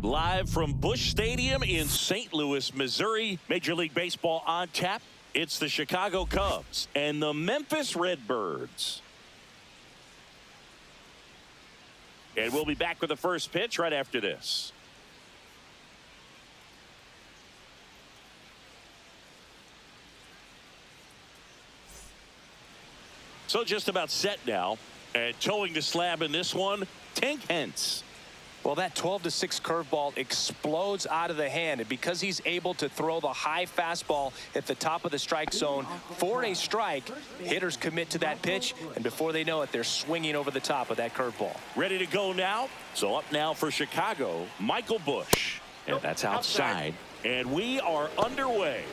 Live from Busch Stadium in St. Louis, Missouri. Major League Baseball on tap. It's the Chicago Cubs and the Memphis Redbirds. And we'll be back with the first pitch right after this. So just about set now. And towing the slab in this one, Tank Hence. Well, that 12-6 curveball explodes out of the hand, and because he's able to throw the high fastball at the top of the strike zone for a strike, hitters commit to that pitch, and before they know it, they're swinging over the top of that curveball. Ready to go now. So up now for Chicago, Michael Busch. And that's outside. And we are underway.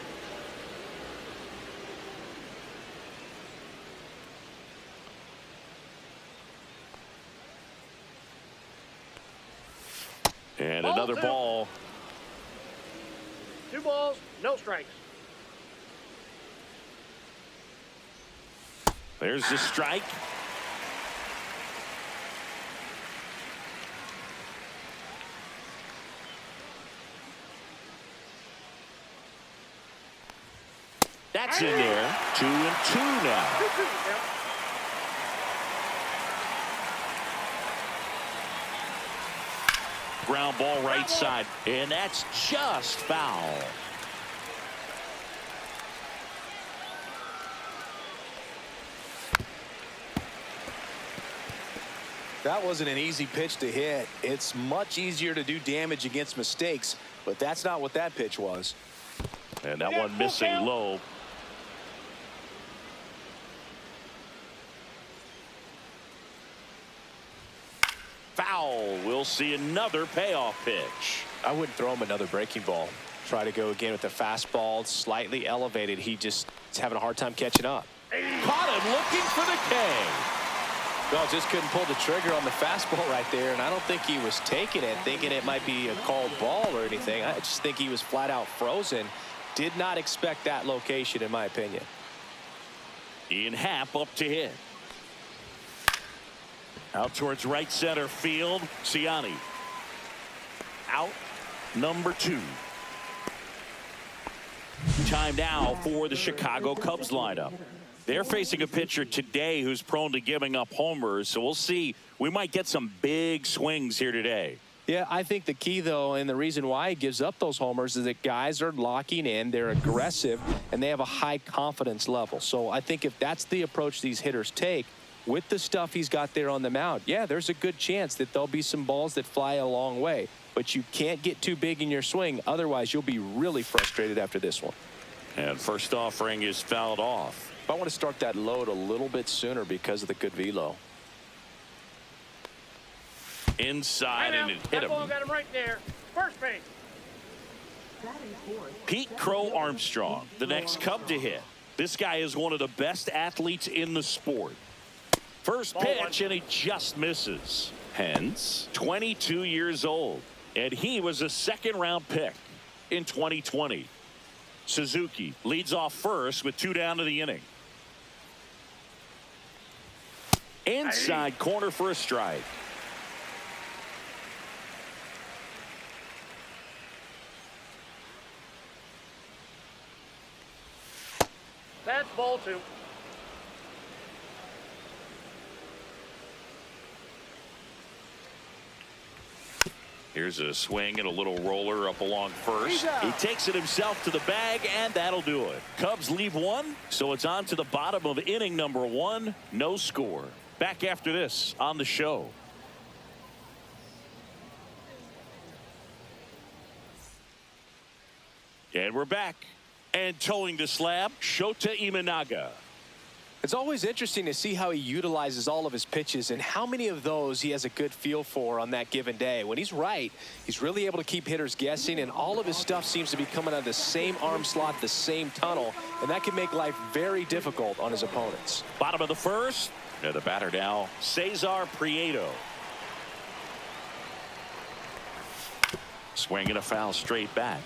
And another ball. 2 balls, no strikes. There's the strike. That's in there. 2-2 now. 2-2 now. Ground ball right side, and that's just foul. That wasn't an easy pitch to hit. It's much easier to do damage against mistakes, but that's not what that pitch was. And that one missing low. Foul. We'll see another payoff pitch. I wouldn't throw him another breaking ball. Try to go again with the fastball, slightly elevated. He just is having a hard time catching up. Caught him looking for the K. Well, just couldn't pull the trigger on the fastball right there, and I don't think he was taking it, thinking it might be a called ball or anything. I just think he was flat out frozen. Did not expect that location, in my opinion. Ian Happ up to hit. Out towards right center field. Ciani. Out. Number 2. Time now for the Chicago Cubs lineup. They're facing a pitcher today who's prone to giving up homers. So we'll see. We might get some big swings here today. Yeah, I think the key, though, and the reason why he gives up those homers is that guys are locking in, they're aggressive, and they have a high confidence level. So I think if that's the approach these hitters take, with the stuff he's got there on the mound, yeah, there's a good chance that there'll be some balls that fly a long way. But you can't get too big in your swing. Otherwise, you'll be really frustrated after this one. And first offering is fouled off. I want to start that load a little bit sooner because of the good velo. Inside and it hit him. That ball got him right there. First base. Pete Crow Armstrong, the next Cub to hit. This guy is one of the best athletes in the sport. First pitch, and he just misses. Hence, 22 years old, and he was a 2nd-round pick in 2020. Suzuki leads off first with 2 down to the inning. Inside corner for a strike. That's ball 2. Here's a swing and a little roller up along first. He takes it himself to the bag, and that'll do it. Cubs leave 1, so it's on to the bottom of inning number 1. No score. Back after this on the show. And we're back. And towing the slab, Shota Imanaga. It's always interesting to see how he utilizes all of his pitches and how many of those he has a good feel for on that given day. When he's right, he's really able to keep hitters guessing, and all of his stuff seems to be coming out of the same arm slot, the same tunnel, and that can make life very difficult on his opponents. Bottom of the first, and the batter now, Cesar Prieto. Swinging a foul straight back.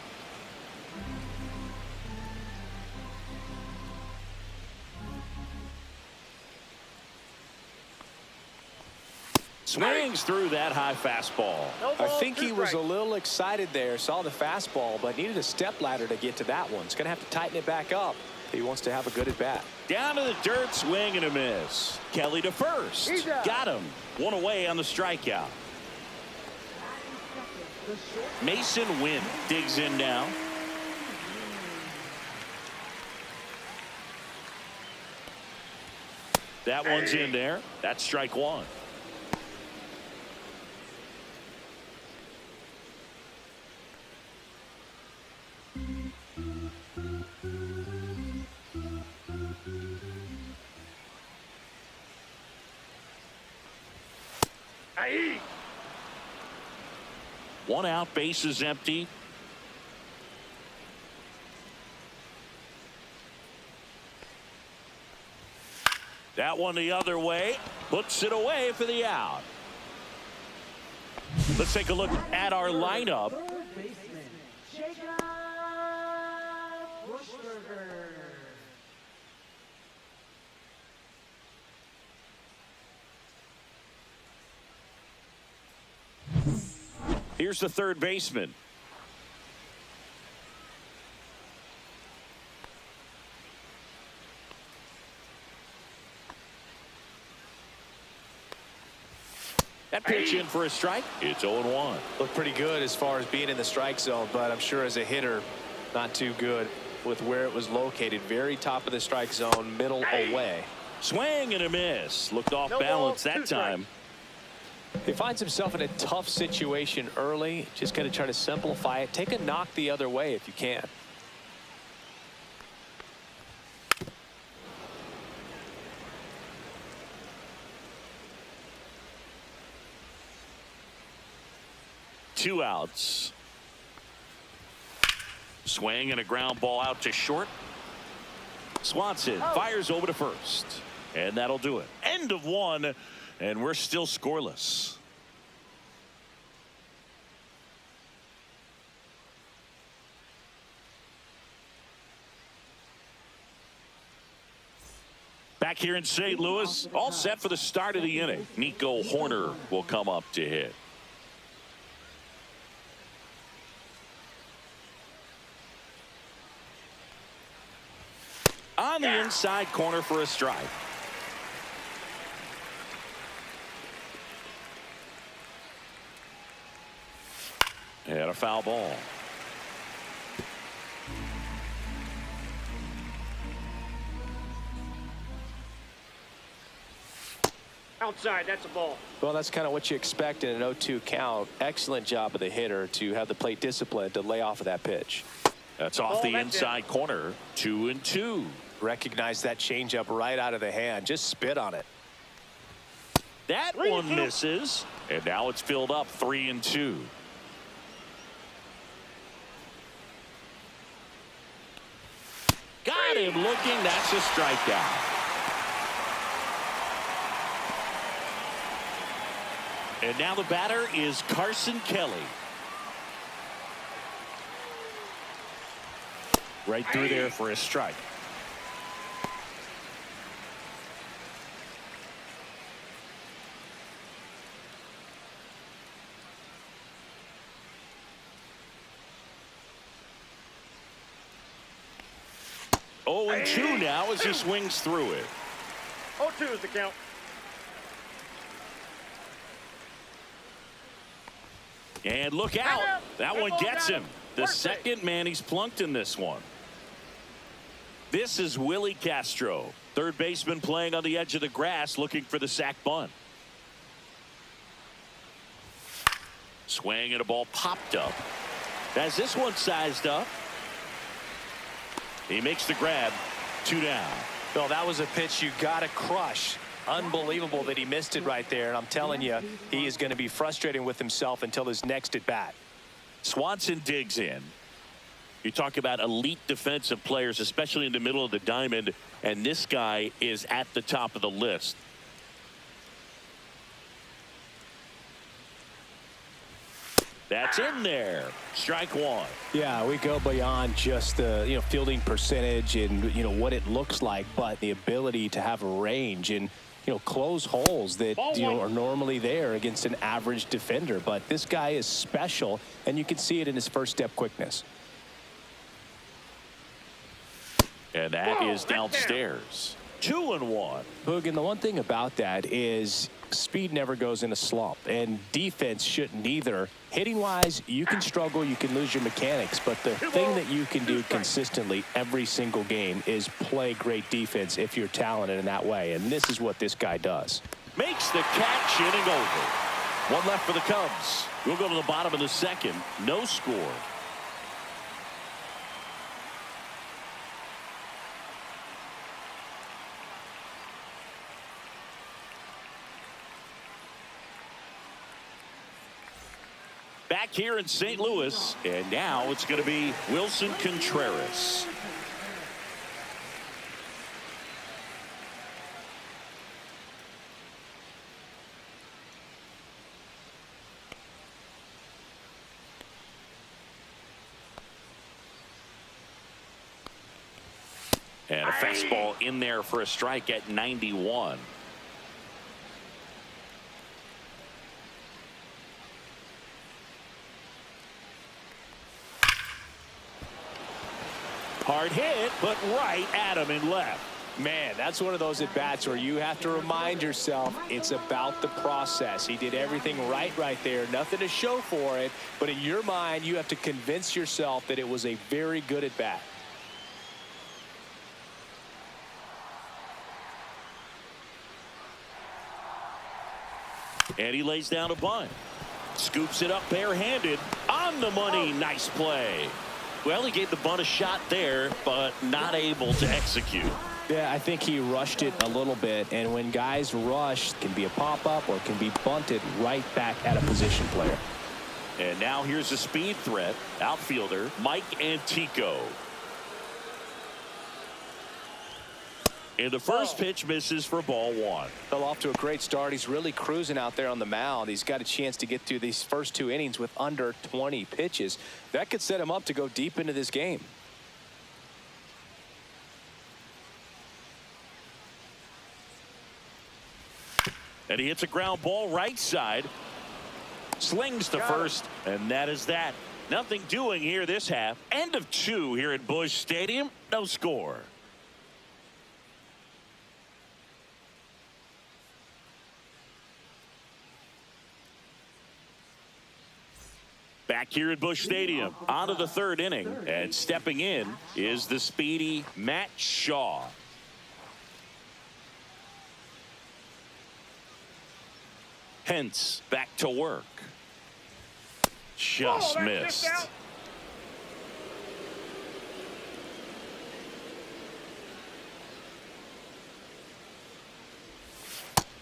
Swings through that high fastball. No I ball, think two he was a strikes. little excited there, saw the fastball, but needed a step ladder to get to that one. He's going to have to tighten it back up if he wants to have a good at bat. Down to the dirt, swing and a miss. Kelly to first. He's out. Got him. One away on the strikeout. Mason Wynn digs in now. That one's in there. That's strike one. Aye. One out, base is empty. That one the other way, puts it away for the out. Let's take a look at our lineup. Here's the third baseman. That pitch in for a strike. It's 0-1. Looked pretty good as far as being in the strike zone, but I'm sure as a hitter, not too good with where it was located. Very top of the strike zone, middle away. Swing and a miss. Looked off No balance ball, that two strikes. time. He finds himself in a tough situation early. Just got to try to simplify it. Take a knock the other way if you can. Two outs. Swing and a ground ball out to short. Swanson fires over to first. And that'll do it. End of one. And we're still scoreless. Back here in St. Louis, all set for the start of the inning. Nico Horner will come up to hit. On the inside corner for a strike. And a foul ball. Outside, that's a ball. Well, that's kind of what you expect in an 0-2 count. Excellent job of the hitter to have the plate discipline to lay off of that pitch. That's off the inside corner. 2-2. Recognize that changeup right out of the hand. Just spit on it. That one misses. And now it's filled up 3-2. Got him looking. That's a strikeout. And now the batter is Carson Kelly. Right through there for a strike. Oh, and 2 now as he swings through it. 0-2 is the count. And look out. That one gets him. The second man he's plunked in this one. This is Willie Castro, third baseman playing on the edge of the grass looking for the sac bunt. Swing and a ball popped up. As this one sized up. He makes the grab. 2 down. Well, that was a pitch you got to crush. Unbelievable that he missed it right there. And I'm telling you, he is going to be frustrating with himself until his next at bat. Swanson digs in. You talk about elite defensive players, especially in the middle of the diamond, and this guy is at the top of the list. That's in there. Strike one. Yeah, we go beyond just the fielding percentage and what it looks like, but the ability to have a range. And close holes that are normally there against an average defender. But this guy is special, and you can see it in his first step quickness. And that is downstairs. 2-1. Hoog, and the one thing about that is speed never goes in a slump, and defense shouldn't either. Hitting-wise, you can struggle, you can lose your mechanics, but the thing that you can do consistently every single game is play great defense if you're talented in that way, and this is what this guy does. Makes the catch, inning over. One left for the Cubs. We'll go to the bottom of the second. No score. Back here in St. Louis, and now it's going to be Wilson Contreras. And a fastball in there for a strike at 91. Hard hit, but right at him and left. Man, that's one of those at-bats where you have to remind yourself it's about the process. He did everything right there. Nothing to show for it. But in your mind, you have to convince yourself that it was a very good at-bat. And he lays down a bunt. Scoops it up barehanded. On the money. Nice play. Well, he gave the bunt a shot there, but not able to execute. Yeah, I think he rushed it a little bit, and when guys rush, it can be a pop-up or it can be bunted right back at a position player. And now here's a speed threat. Outfielder Mike Antico. And the first pitch misses for ball one. Fell off to a great start. He's really cruising out there on the mound. He's got a chance to get through these first 2 innings with under 20 pitches. That could set him up to go deep into this game. And he hits a ground ball right side. Slings to first, and that is that. Nothing doing here this half. End of 2 here at Busch Stadium. No score. Back here at Busch Stadium, on to the 3rd inning, and stepping in is the speedy Matt Shaw. Hence back to work. Just missed.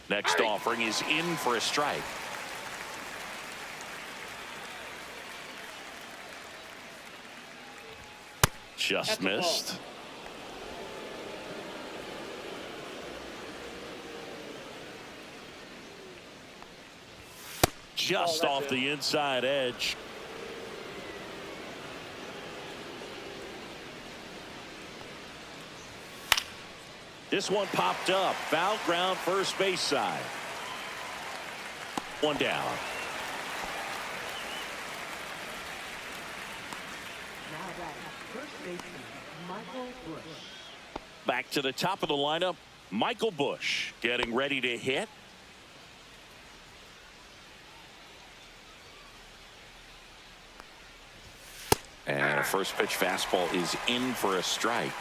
Next offering is in for a strike. Just missed. Just off the inside edge. This one popped up. Foul ground first base side. One down. Back to the top of the lineup, Michael Busch getting ready to hit. And a first pitch fastball is in for a strike.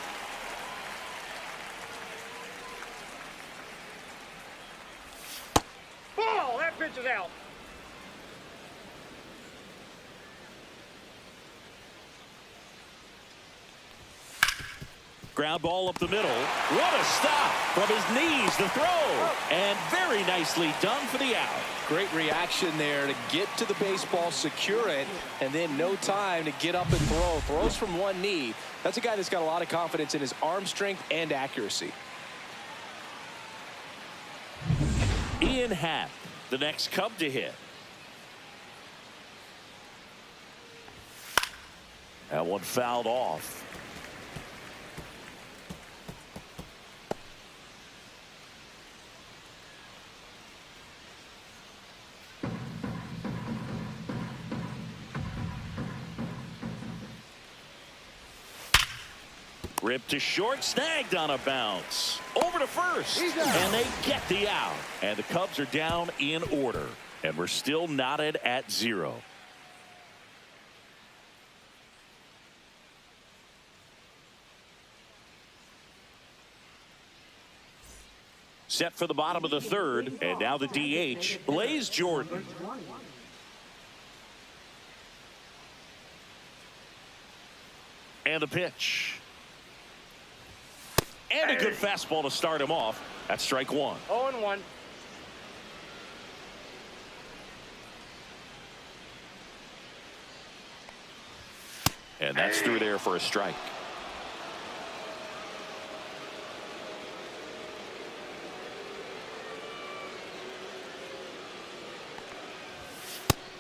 Ball, that pitch is out. Ground ball up the middle. What a stop from his knees, the throw. And very nicely done for the out. Great reaction there to get to the baseball, secure it, and then no time to get up and throw. Throws from one knee. That's a guy that's got a lot of confidence in his arm strength and accuracy. Ian Happ, the next Cub to hit. That one fouled off. Ripped to short, snagged on a bounce. Over to first, and they get the out. And the Cubs are down in order, and we're still knotted at 0. Set for the bottom of the third, and now the DH, Blaze Jordan. And the pitch. And a good fastball to start him off. That's strike 1. 0-1. And that's through there for a strike.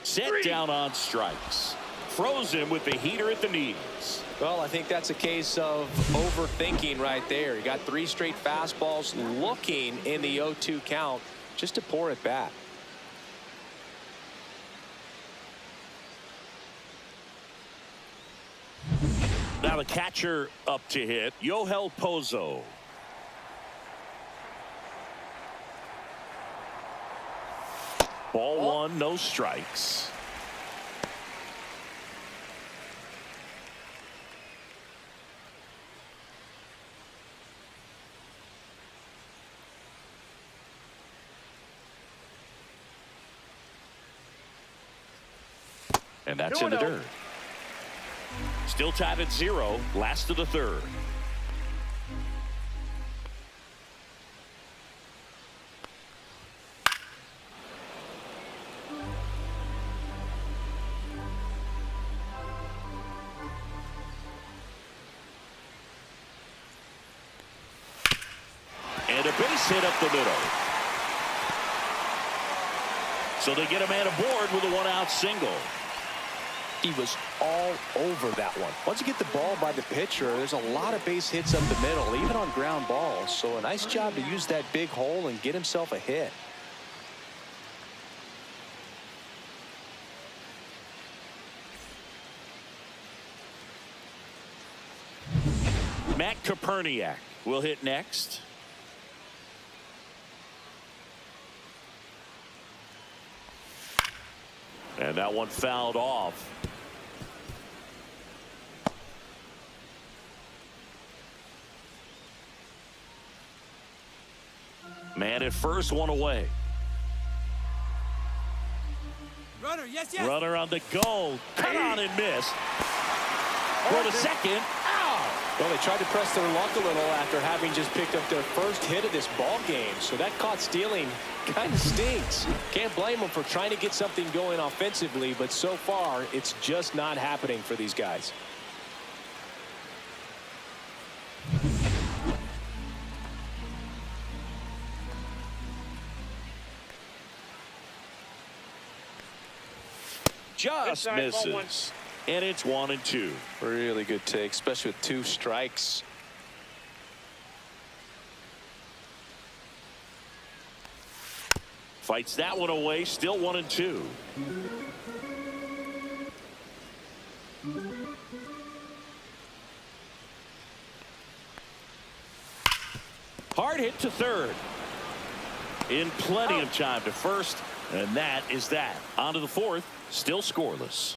Set down on strikes. Froze him with the heater at the knees. Well, I think that's a case of overthinking right there. You got 3 straight fastballs looking in the 0-2 count just to pour it back. Now the catcher up to hit, Yohel Pozo. Ball 1, no strikes. And that's in the dirt. Still tied at 0, last of the third. And a base hit up the middle. So they get a man aboard with a 1-out single. He was all over that one. Once you get the ball by the pitcher, there's a lot of base hits up the middle, even on ground balls. So a nice job to use that big hole and get himself a hit. Matt Koperniak will hit next. And that one fouled off. Man at first, one away. Runner, yes, yes. Runner on the goal. Cut on and missed. For the second. Out. Well, they tried to press their luck a little after having just picked up their first hit of this ball game. So that caught stealing kind of stinks. Can't blame them for trying to get something going offensively, but so far it's just not happening for these guys. Just Inside, ball 1. misses. And it's 1-2. Really good take, especially with 2 strikes. Fights that one away, still 1-2. Hard hit to third. In plenty of time to first, and that is that. On to the fourth, still scoreless.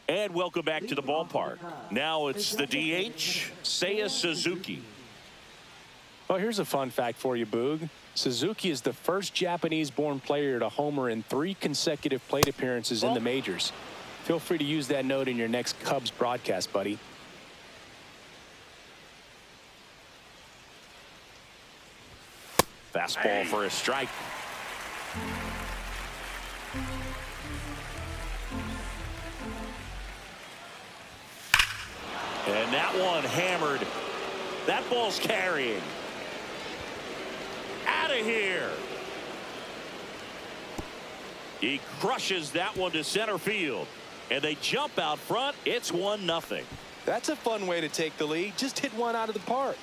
And welcome back to the ballpark. Now it's the DH, Seiya Suzuki. Well, here's a fun fact for you, Boog. Suzuki is the first Japanese-born player to homer in 3 consecutive plate appearances in the majors. Feel free to use that note in your next Cubs broadcast, buddy. Fastball for a strike. And that one hammered. That ball's carrying. Out of here. He crushes that one to center field. And they jump out front. It's 1-0. That's a fun way to take the lead. Just hit one out of the park.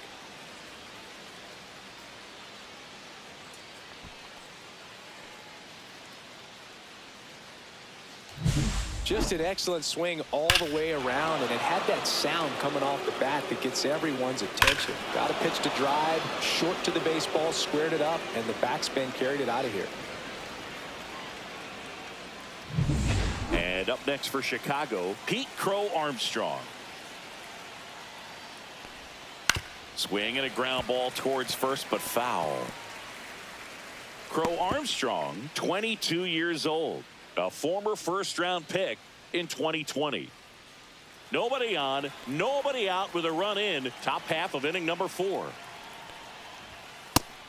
Just an excellent swing all the way around, and it had that sound coming off the bat that gets everyone's attention. Got a pitch to drive, short to the baseball, squared it up, and the backspin carried it out of here. And up next for Chicago, Pete Crow Armstrong. Swing and a ground ball towards first, but foul. Crow Armstrong, 22 years old, a former first-round pick in 2020. Nobody on, nobody out with a run in, top half of inning number 4.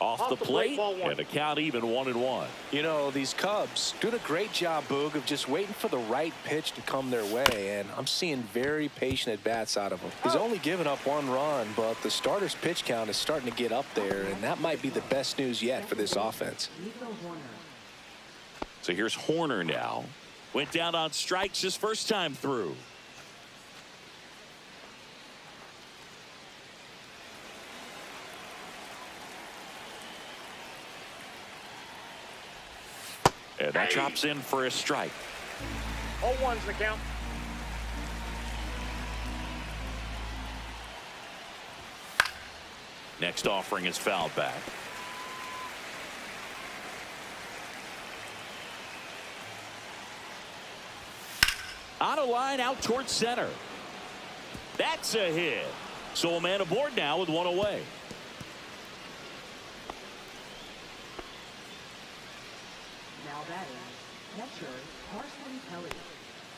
Off the plate, and the count even 1-1. You know, these Cubs doing a great job, Boog, of just waiting for the right pitch to come their way, and I'm seeing very patient at-bats out of him. He's only given up 1 run, but the starter's pitch count is starting to get up there, and that might be the best news yet for this offense. So here's Horner now. Went down on strikes his first time through. And that drops in for a strike. 0-1's the count. Next offering is fouled back. On a line out towards center. That's a hit. So a man aboard now with 1 away. Now batting, catcher Carson Kelly.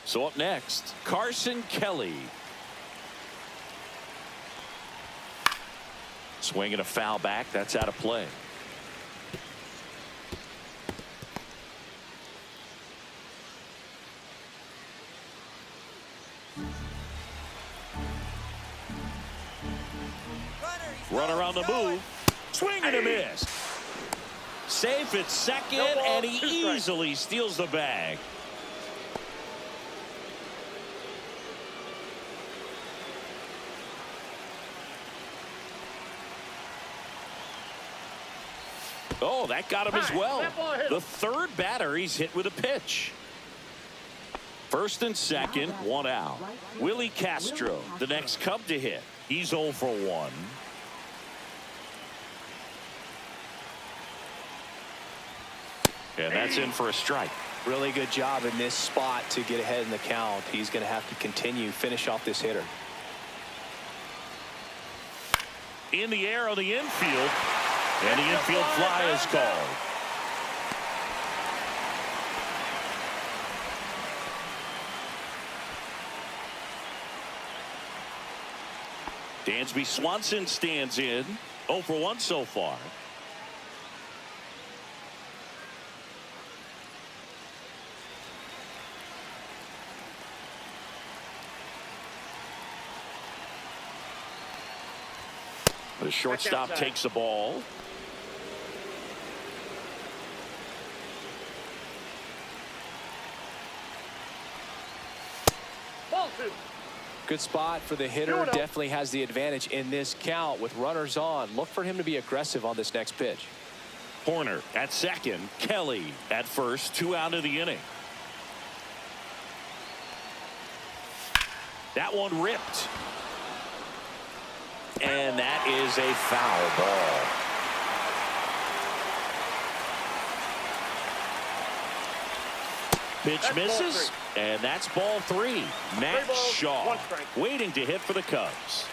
So up next, Carson Kelly. Swing and a foul back. That's out of play. Runner on the move. Swing and a miss. Safe at second, and he easily steals the bag. Oh, that got him as well. The third batter he's hit with a pitch. First and second, 1 out. Willie Castro, the next Cub to hit. He's 0 for 1. And that's in for a strike. Really good job in this spot to get ahead in the count. He's going to have to finish off this hitter. In the air on the infield. And the infield fly is called. Dansby Swanson stands in. 0 for 1 so far. The shortstop takes the ball. Ball 2. Good spot for the hitter. Definitely has the advantage in this count with runners on. Look for him to be aggressive on this next pitch. Horner at second. Kelly at first. 2 out of the inning. That one ripped. And that is a foul ball. Pitch misses, and that's ball 3. Matt Shaw waiting to hit for the Cubs.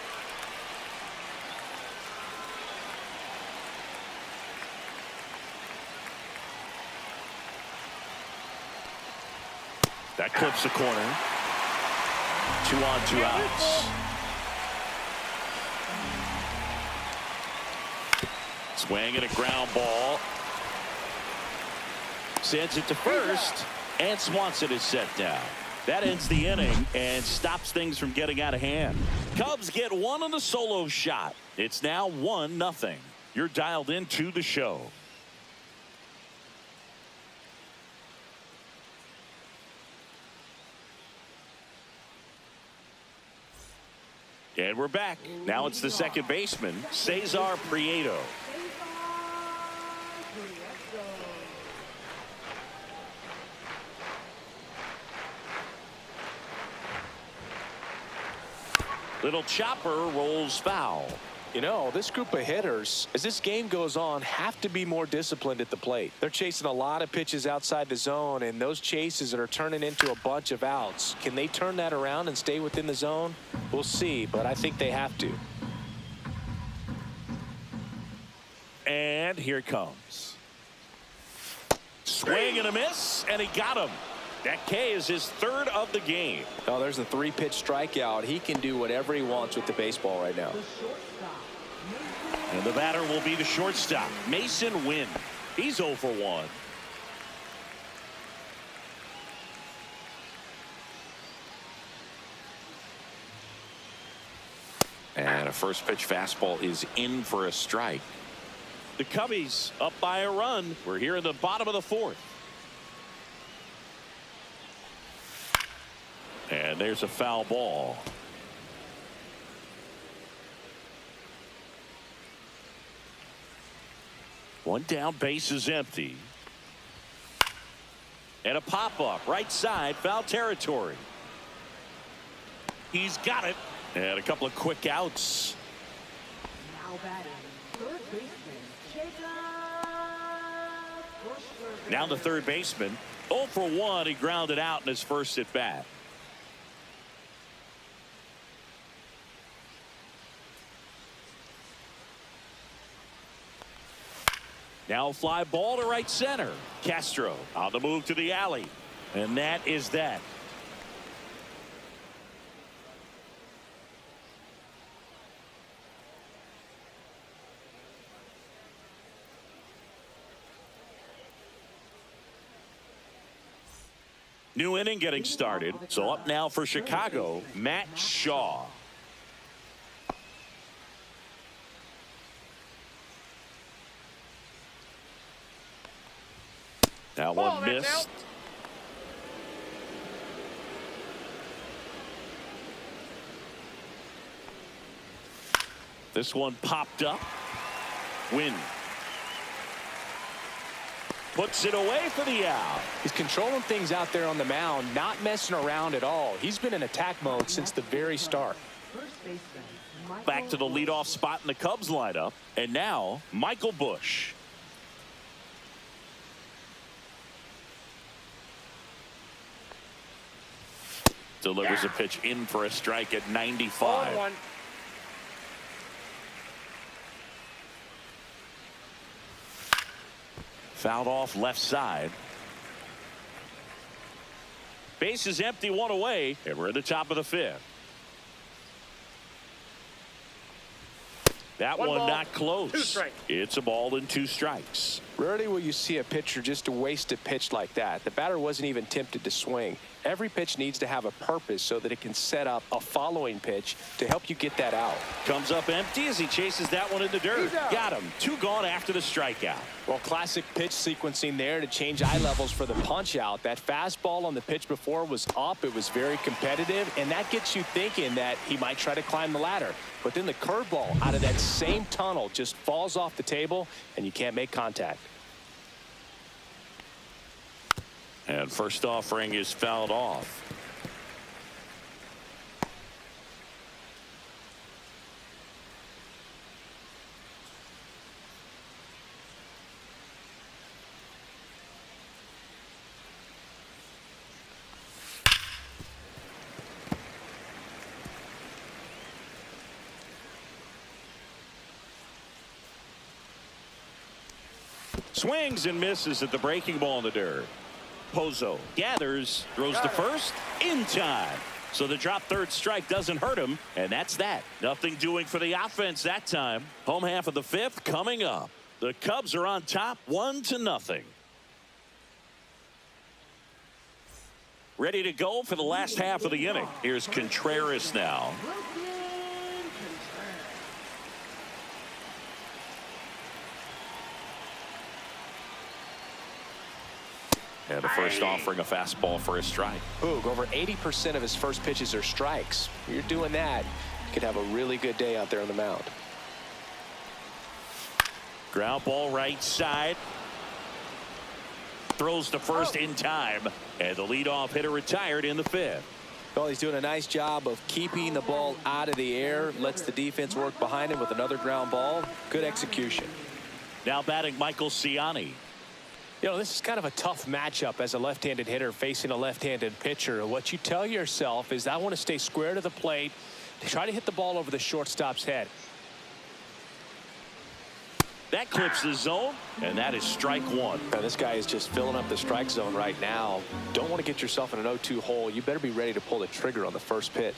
That clips the corner. 2 on, 2 outs. Swing and a ground ball. Sends it to first, and Swanson is set down. That ends the inning and stops things from getting out of hand. Cubs get 1 on the solo shot. It's now 1-0. You're dialed into the show. And we're back. Now it's the second baseman, Cesar Prieto. Little chopper rolls foul. You know, this group of hitters, as this game goes on, have to be more disciplined at the plate. They're chasing a lot of pitches outside the zone, and those chases are turning into a bunch of outs. Can they turn that around and stay within the zone? We'll see, but I think they have to. And here it comes. Swing and a miss, and he got him. That K is his third of the game. Oh, there's a 3-pitch strikeout. He can do whatever he wants with the baseball right now. And the batter will be the shortstop, Mason Wynn. He's 0 for 1. And a first pitch fastball is in for a strike. The Cubbies up by a run. We're here in the bottom of the 4th. And there's a foul ball. One down, base is empty. And a pop-up right side, foul territory. He's got it. And a couple of quick outs. Now batting, third baseman, Jacob. Now the third baseman, 0 for 1. He grounded out in his first at bat. Now fly ball to right center. Castro on the move to the alley. And that is that. New inning getting started. So up now for Chicago, Matt Shaw. That one missed. This one popped up. Win. Puts it away for the out. He's controlling things out there on the mound, not messing around at all. He's been in attack mode since the very start. Back to the leadoff spot in the Cubs lineup. And now Michael Busch. Delivers a pitch in for a strike at 95. Fouled off left side. Base is empty, one away, and we're at the top of the 5th. That one not close. It's a ball and 2 strikes. Rarely will you see a pitcher just waste a pitch like that. The batter wasn't even tempted to swing. Every pitch needs to have a purpose so that it can set up a following pitch to help you get that out. Comes up empty as he chases that one in the dirt. Got him. 2 gone after the strikeout. Well, classic pitch sequencing there to change eye levels for the punch out. That fastball on the pitch before was up. It was very competitive, and that gets you thinking that he might try to climb the ladder. But then the curveball out of that same tunnel just falls off the table, and you can't make contact. And first offering is fouled off. Swings and misses at the breaking ball in the dirt. Pozo gathers, throws to first in time. So the drop third strike doesn't hurt him, and that's that. Nothing doing for the offense that time. Home half of the 5th coming up. The Cubs are on top 1-0. Ready to go for the last half of the inning. Here's Contreras now. And the first offering a fastball for a strike. Boog, over 80% of his first pitches are strikes. When you're doing that, you could have a really good day out there on the mound. Ground ball right side. Throws to first in time. And the leadoff hitter retired in the 5th. Well, he's doing a nice job of keeping the ball out of the air, lets the defense work behind him with another ground ball. Good execution. Now batting Michael Ciani. You know, this is kind of a tough matchup as a left-handed hitter facing a left-handed pitcher. What you tell yourself is I want to stay square to the plate, to try to hit the ball over the shortstop's head. That clips the zone, and that is strike one. Now, this guy is just filling up the strike zone right now. Don't want to get yourself in an 0-2 hole. You better be ready to pull the trigger on the first pitch.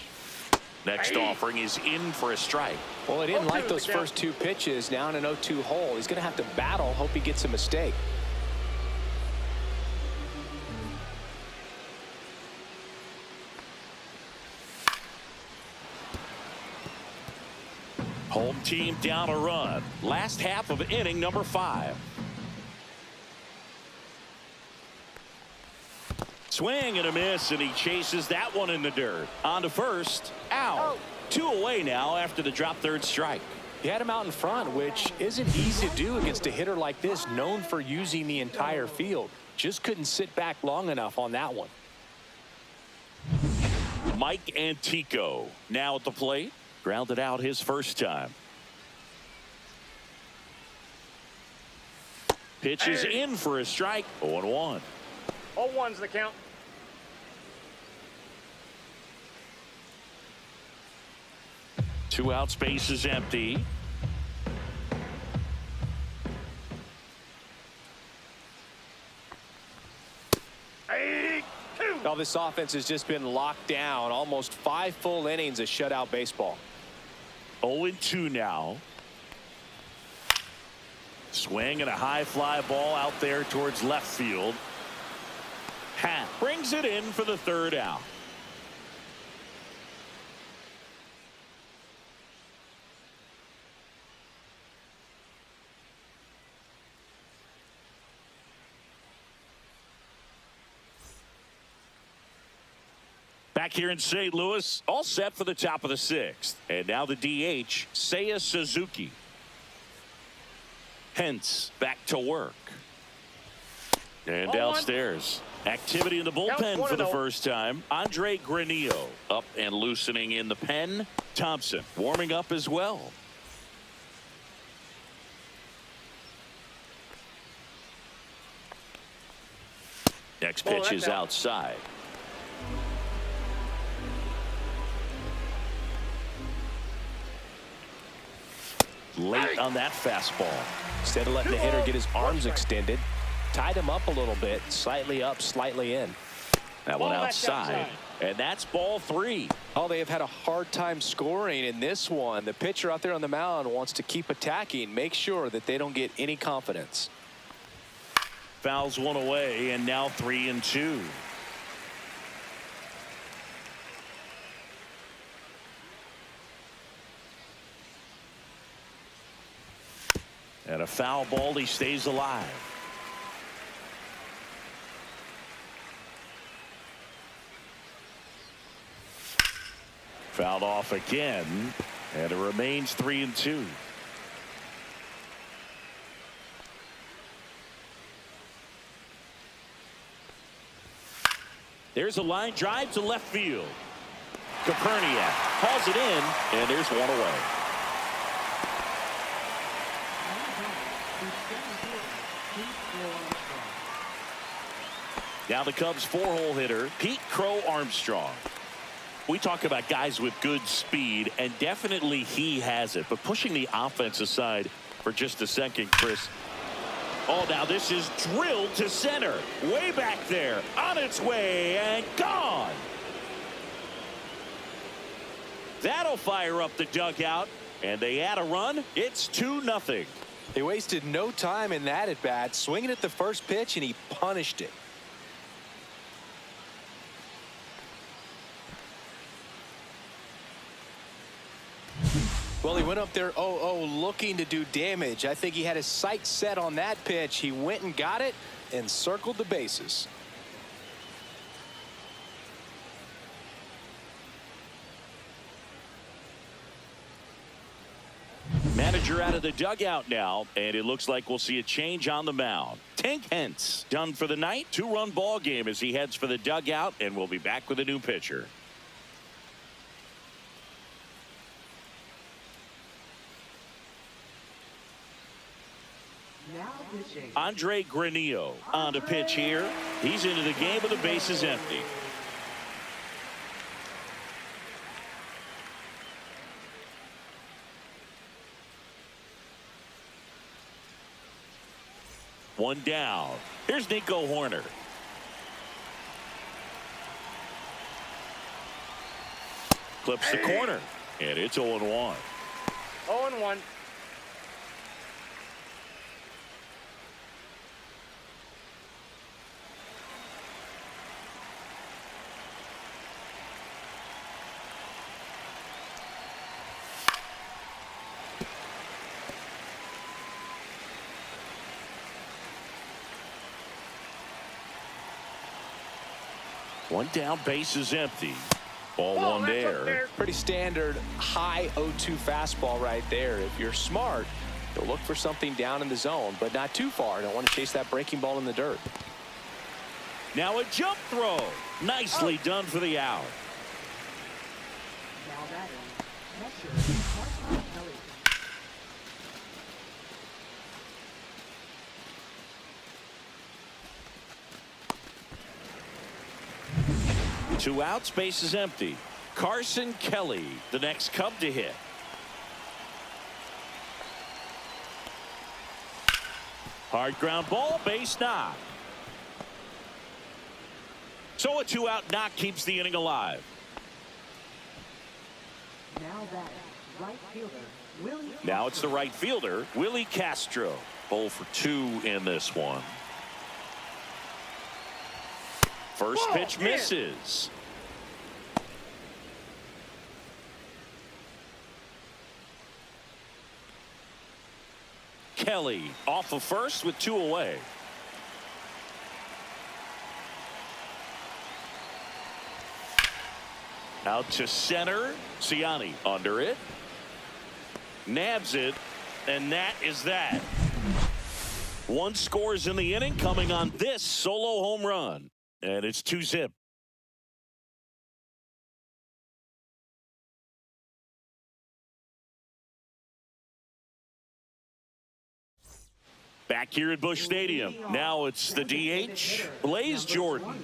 Next offering is in for a strike. Well, he didn't like those first two pitches. Now in an 0-2 hole, he's going to have to battle, hope he gets a mistake. Home team down a run. Last half of inning number 5. Swing and a miss, and he chases that one in the dirt. On to first. Out. 2 away now after the drop third strike. He had him out in front, which isn't easy to do against a hitter like this, known for using the entire field. Just couldn't sit back long enough on that one. Mike Antico now at the plate. Grounded out his first time. Pitch is in for a strike. 0-1. 0-1's the count. Two out, space is empty. Now this offense has just been locked down. Almost 5 full innings of shutout baseball. 0-2 now. Swing and a high fly ball out there towards left field. Hat brings it in for the third out. Back here in St. Louis, all set for the top of the 6th. And now the DH, Seiya Suzuki. Hence, back to work. And downstairs. Activity in the bullpen for the first time. Andre Granillo up and loosening in the pen. Thompson warming up as well. Next pitch is outside. Late on that fastball. Instead of letting the hitter get his arms extended, tied him up a little bit, slightly up, slightly in. That one outside. And that's ball 3. Oh, they have had a hard time scoring in this one. The pitcher out there on the mound wants to keep attacking, make sure that they don't get any confidence. Fouls one away, and now 3-2. And a foul ball, he stays alive. Fouled off again, and it remains 3-2. There's a line drive to left field. Koperniak hauls it in, and there's one away. Now the Cubs 4-hole hitter, Pete Crow Armstrong. We talk about guys with good speed, and definitely he has it. But pushing the offense aside for just a second, Chris. Oh, now this is drilled to center. Way back there. On its way and gone. That'll fire up the dugout. And they add a run. It's 2-0. They wasted no time in that at bat, swinging at the first pitch, and he punished it. Well, he went up there 0-0 looking to do damage. I think he had his sights set on that pitch. He went and got it and circled the bases. Manager out of the dugout now, and it looks like we'll see a change on the mound. Tank Hence done for the night. 2-run ball game as he heads for the dugout, and we'll be back with a new pitcher. Now pitching. Andre Granillo on to pitch here. He's into the game with the bases empty. One down. Here's Nico Horner. Clips the corner, and it's 0-1. 0-1. One down, base is empty. Ball one that's up there. there. Pretty standard high 0-2 fastball right there. If you're smart, you'll look for something down in the zone, but not too far. Don't want to chase that breaking ball in the dirt. Now a jump throw. Nicely done for the out. Now batting. Catcher, Carson Kelly. Two outs, base is empty. Carson Kelly, the next Cub to hit. Hard ground ball, base knock. So a two-out knock keeps the inning alive. Now batting. Right fielder, Willie. Now it's the right fielder, Willie Castro. 0 for 2 in this one. First Whoa, pitch hit. misses. Kelly off of first with 2 away. Out to center. Ciani under it. Nabs it. And that is that. One scores in the inning coming on this solo home run. And it's 2-zip. Back here at Busch Stadium. Now it's the DH, Blaze Jordan.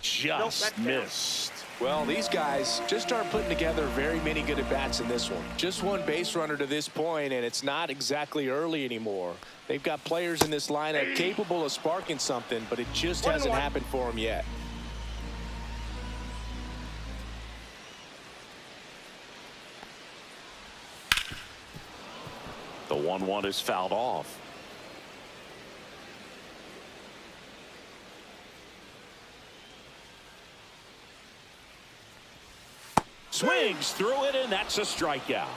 Just missed. Well, these guys just aren't putting together very many good at-bats in this one. Just one base runner to this point, and it's not exactly early anymore. They've got players in this lineup capable of sparking something, but it just hasn't happened for them yet. The 1-1 is fouled off. Swings through it, and that's a strikeout.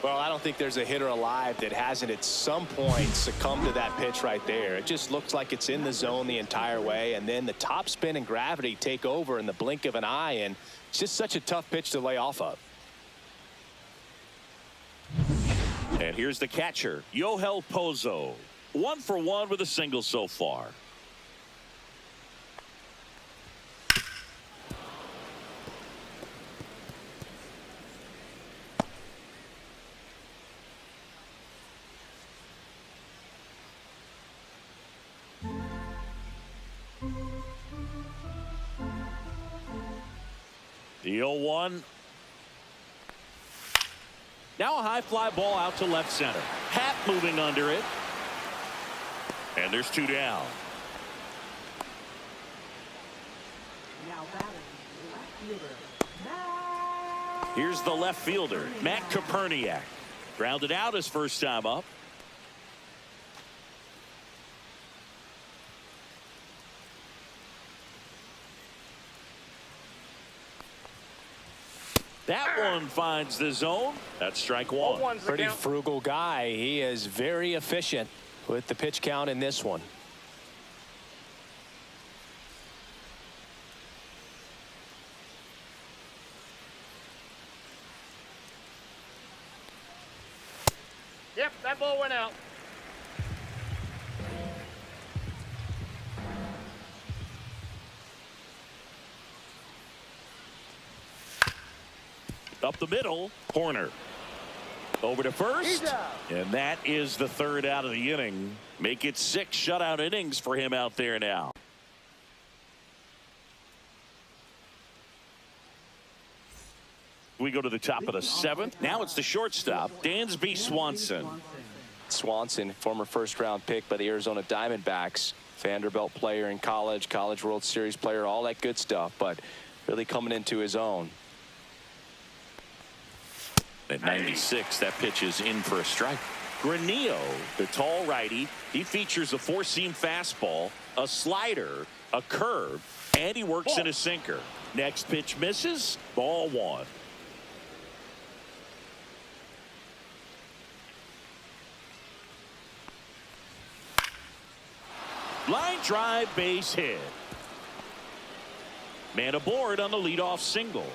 Well, I don't think there's a hitter alive that hasn't at some point succumbed to that pitch right there. It just looks like it's in the zone the entire way, and then the top spin and gravity take over in the blink of an eye, and it's just such a tough pitch to lay off of. And here's the catcher, Yohel Pozo. 1 for 1 with a single so far. The 0-1. Now a high fly ball out to left center. Happ moving under it. And there's 2 down. Now batting. Left fielder, Matt. Here's the left fielder, Matt Koperniak. Grounded out his first time up. That one finds the zone. That's strike 1. 0-1's the Pretty count. frugal guy. He is very efficient with the pitch count in this one. Yep, that ball went out. Up the middle, Horner. Over to first, and that is the third out of the inning. Make it 6 shutout innings for him out there now. We go to the top of the 7th. Now it's the shortstop, Dansby Swanson. Swanson, former first-round pick by the Arizona Diamondbacks. Vanderbilt player in college, College World Series player, all that good stuff, but really coming into his own. At 96, that pitch is in for a strike. Granillo, the tall righty, he features a 4-seam fastball, a slider, a curve, and he works in a sinker. Next pitch misses, ball 1. Line drive, base hit. Man aboard on the leadoff single.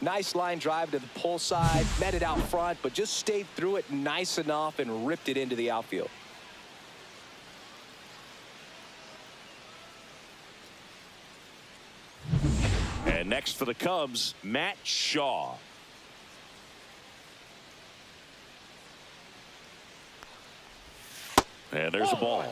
Nice line drive to the pull side, met it out front, but just stayed through it nice enough and ripped it into the outfield. And next for the Cubs, Matt Shaw. And there's a ball.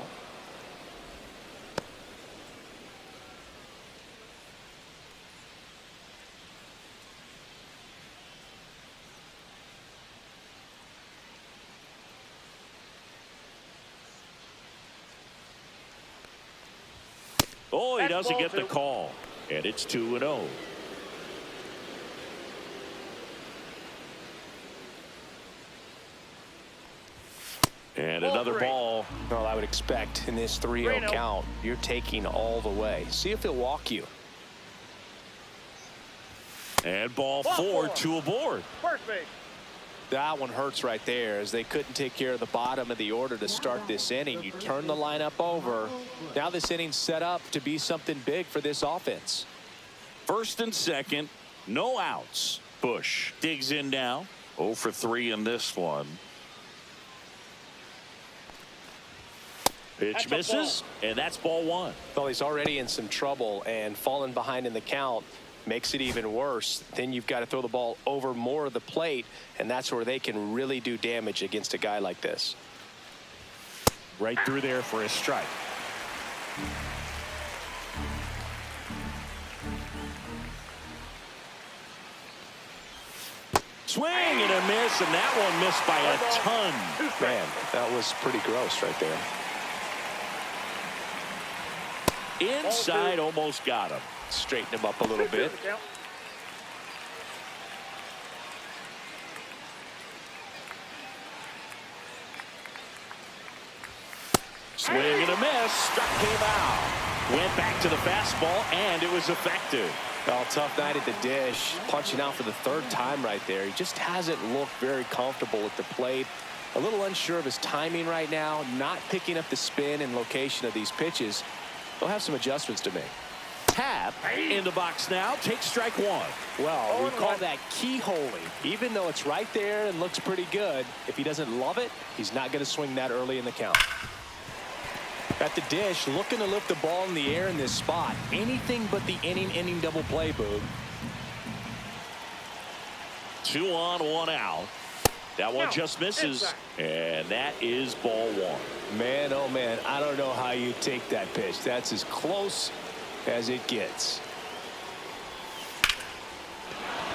Oh, he doesn't get the call. And it's 2-0. And another ball. Well, I would expect in this 3-0 count, you're taking all the way. See if he'll walk you. And ball 4, 2 aboard. First base. That one hurts right there, as they couldn't take care of the bottom of the order to start this inning. You turn the lineup over. Now this inning's set up to be something big for this offense. First and second, no outs. Bush digs in now. 0 for 3 in this one. Pitch misses, and that's ball 1. Well, he's already in some trouble, and falling behind in the count makes it even worse. Then you've got to throw the ball over more of the plate, and that's where they can really do damage against a guy like this. Right through there for a strike. Swing and a miss, and that one missed by a ton. Man, that was pretty gross right there. Inside, almost got him. Straighten him up a little bit. Swing and a miss. Struck him out. Went back to the fastball, and it was effective. Well, tough night at the dish. Punching out for the 3rd time right there. He just hasn't looked very comfortable at the plate. A little unsure of his timing right now. Not picking up the spin and location of these pitches. They'll have some adjustments to make. Tap in the box now. Take strike 1. Well, we call that keyholing. Even though it's right there and looks pretty good, if he doesn't love it, he's not going to swing that early in the count. At the dish, looking to lift the ball in the air in this spot. Anything but the inning double play, Boog. 2 on, 1 out. That one just misses, and that is ball 1. Man, oh man, I don't know how you take that pitch. That's as close as it gets.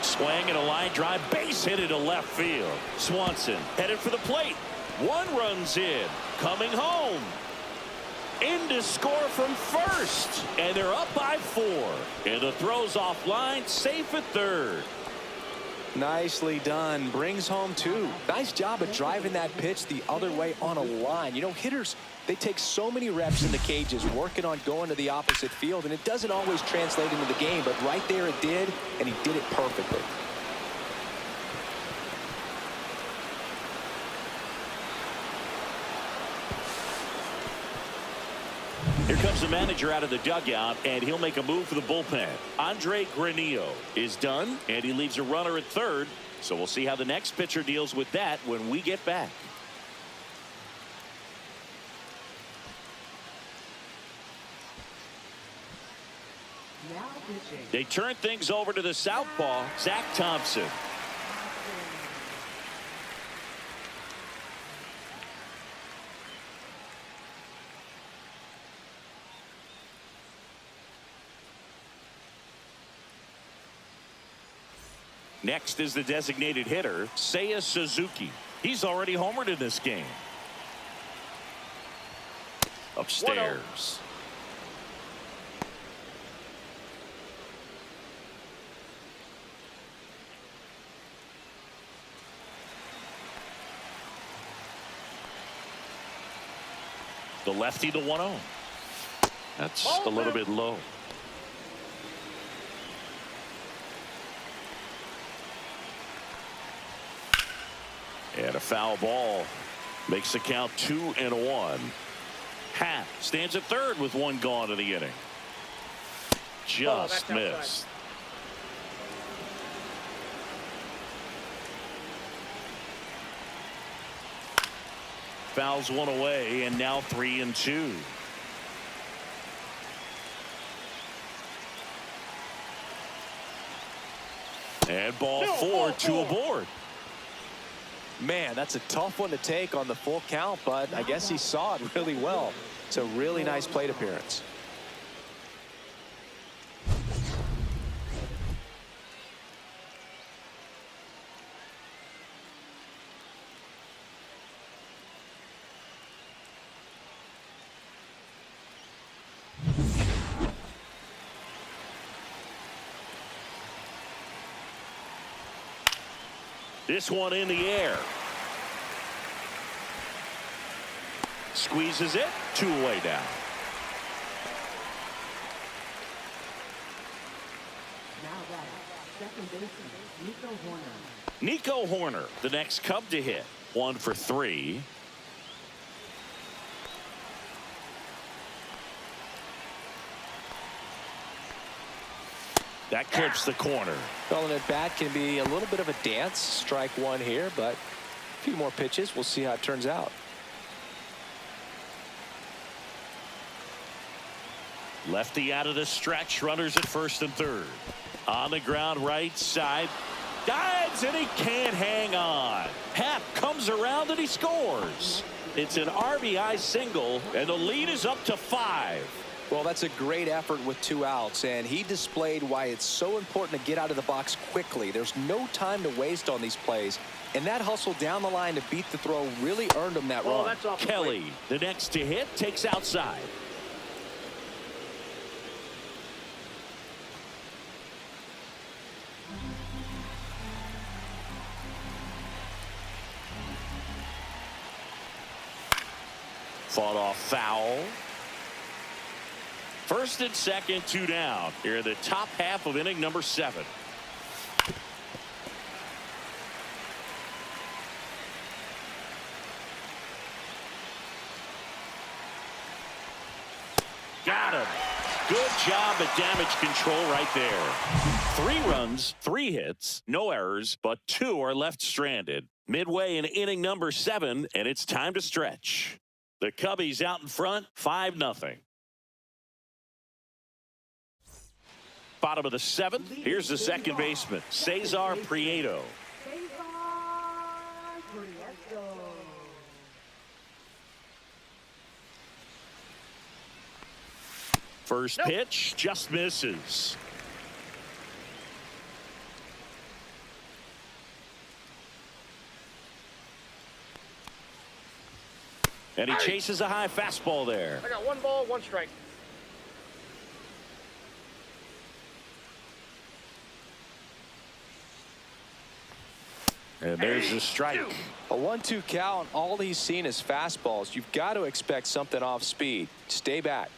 Swing and a line drive, base hit into left field. Swanson headed for the plate. 1 runs in, coming home. In to score from first, and they're up by 4. And the throw's offline, safe at 3rd. Nicely done. Brings home 2. Nice job of driving that pitch the other way on a line. You know, hitters, they take so many reps in the cages working on going to the opposite field, and it doesn't always translate into the game, but right there it did, and he did it perfectly. Here comes the manager out of the dugout, and he'll make a move for the bullpen. Andre Granillo is done, and he leaves a runner at 3rd. So we'll see how the next pitcher deals with that when we get back. pitching. They turn things over to the southpaw, Zach Thompson. Next is the designated hitter, Seiya Suzuki. He's already homered in this game. Upstairs. The lefty, the 1-0. That's a little bit low. And a foul ball makes the count 2-1. Happ stands at third with one gone in the inning. Just missed. Fouls one away, and now 3-2. And ball four, two aboard. Man, that's a tough one to take on the full count, but I guess he saw it really well. It's a really nice plate appearance. This one in the air. Squeezes it, two away down. Now batting, second baseman, Nico Horner. Nico Horner, the next Cub to hit. 1 for 3. That clips the corner. Calling it bat can be a little bit of a dance. Strike one here, but a few more pitches. We'll see how it turns out. Lefty out of the stretch. Runners at first and third. On the ground, right side. Dives, and he can't hang on. Happ comes around and he scores. It's an RBI single, and the lead is up to 5. Well, that's a great effort with 2 outs, and he displayed why it's so important to get out of the box quickly. There's no time to waste on these plays, and that hustle down the line to beat the throw really earned him that run. That's off the Kelly, plate. the next to hit, takes outside. Fought off foul. First and second, 2 down. Here in the top half of inning number 7. Got him. Good job at damage control right there. 3 runs, 3 hits, no errors, but 2 are left stranded. Midway in inning number 7, and it's time to stretch. The Cubbies out in front, 5-0. Bottom of the 7th. Here's the second baseman, Cesar Prieto. Cesar Prieto. First pitch just misses. And he chases a high fastball there. I got 1 ball, 1 strike. And there's the strike. A 1-2 count, all he's seen is fastballs. You've got to expect something off speed. Stay back.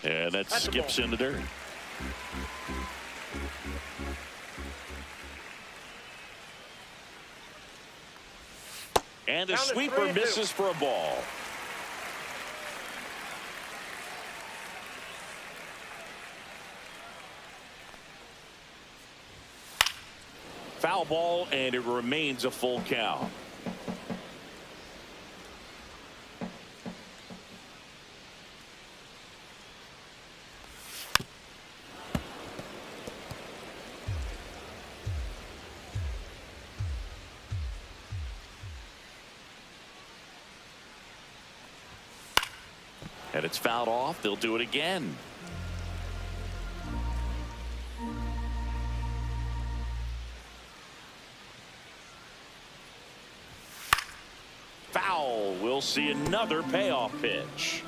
And that skips in the dirt. And the sweeper misses for a ball. Foul ball, and it remains a full count. And it's fouled off. They'll do it again. Foul. We'll see another payoff pitch.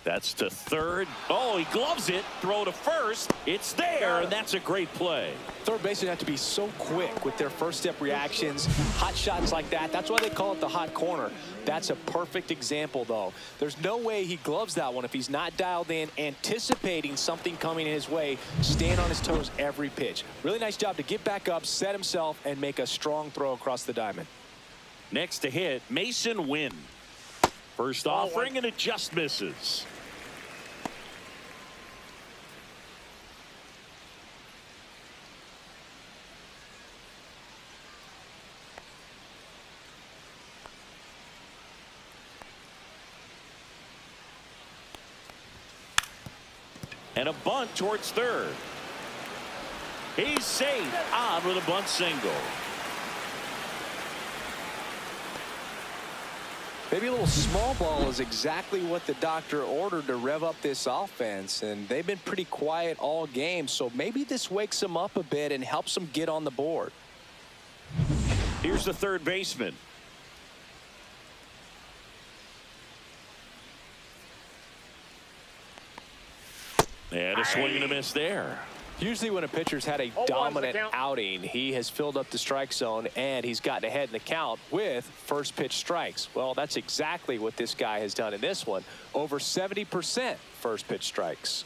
That's to third. Oh, he gloves it. Throw to first. It's there, and that's a great play. Third basemen have to be so quick with their first step reactions. Hot shots like that. That's why they call it the hot corner. That's a perfect example, though. There's no way he gloves that one if he's not dialed in, anticipating something coming in his way, stand on his toes every pitch. Really nice job to get back up, set himself, and make a strong throw across the diamond. Next to hit, Mason Wynn. First offering, and it just misses. And a bunt towards third. He's safe on with a bunt single. Maybe a little small ball is exactly what the doctor ordered to rev up this offense, and they've been pretty quiet all game, so maybe this wakes them up a bit and helps them get on the board. Here's the third baseman. And a swing and a miss there. Usually when a pitcher's had a dominant outing, he has filled up the strike zone and he's gotten ahead in the count with first pitch strikes. Well, that's exactly what this guy has done in this one. Over 70% first pitch strikes.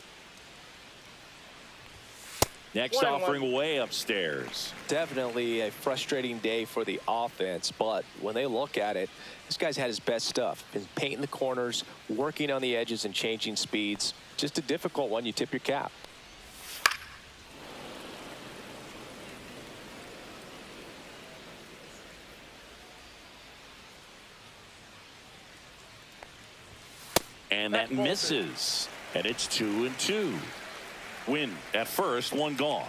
Next offering way upstairs. Definitely a frustrating day for the offense, but when they look at it, this guy's had his best stuff. Been painting the corners, working on the edges and changing speeds. Just a difficult one. You tip your cap. And that misses. And it's 2-2. Win at first, one gone.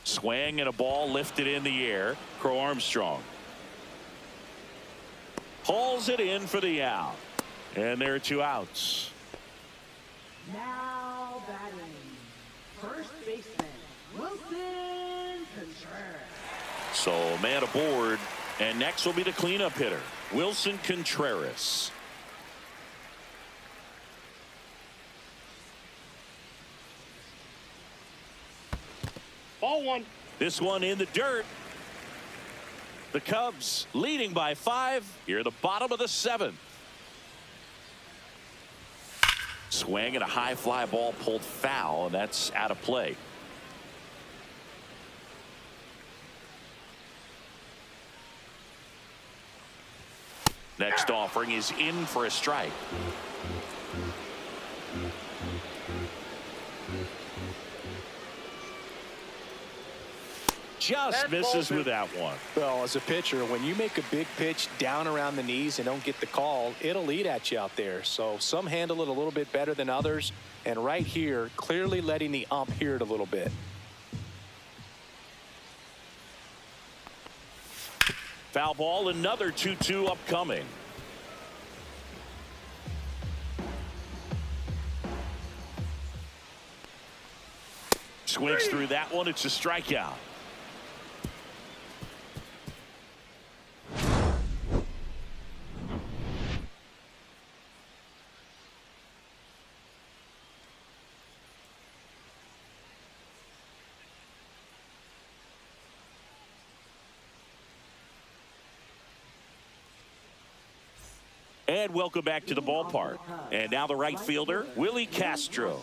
Swing and a ball lifted in the air. Crow Armstrong hauls it in for the out. And there are two outs. Now batting, first baseman, Wilson Contreras. So man aboard, and next will be the cleanup hitter, Wilson Contreras. Ball one. This one in the dirt. The Cubs leading by 5 here at the bottom of the 7th. Swing and a high fly ball pulled foul, and that's out of play. Next offering is in for a strike. Just misses with that one. Well, as a pitcher, when you make a big pitch down around the knees and don't get the call, it'll eat at you out there. So some handle it a little bit better than others. And right here, clearly letting the ump hear it a little bit. Foul ball, another 2-2 upcoming. Swings through that one. It's a strikeout. And welcome back to the ballpark. And now the right fielder, Willie Castro.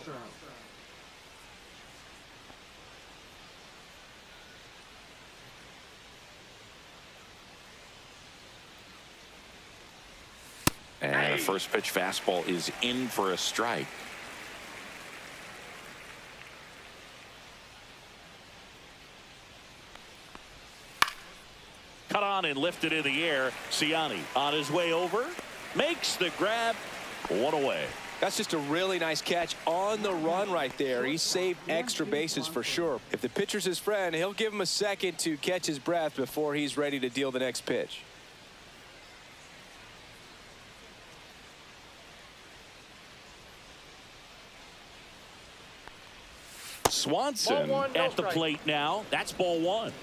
And the first pitch fastball is in for a strike. and lifted in the air. Siani on his way over, makes the grab, one away. That's just a really nice catch on the run right there. He saved extra bases for sure. If the pitcher's his friend, he'll give him a second to catch his breath before he's ready to deal the next pitch. Swanson Ball one, no at the strike. plate now. That's ball one.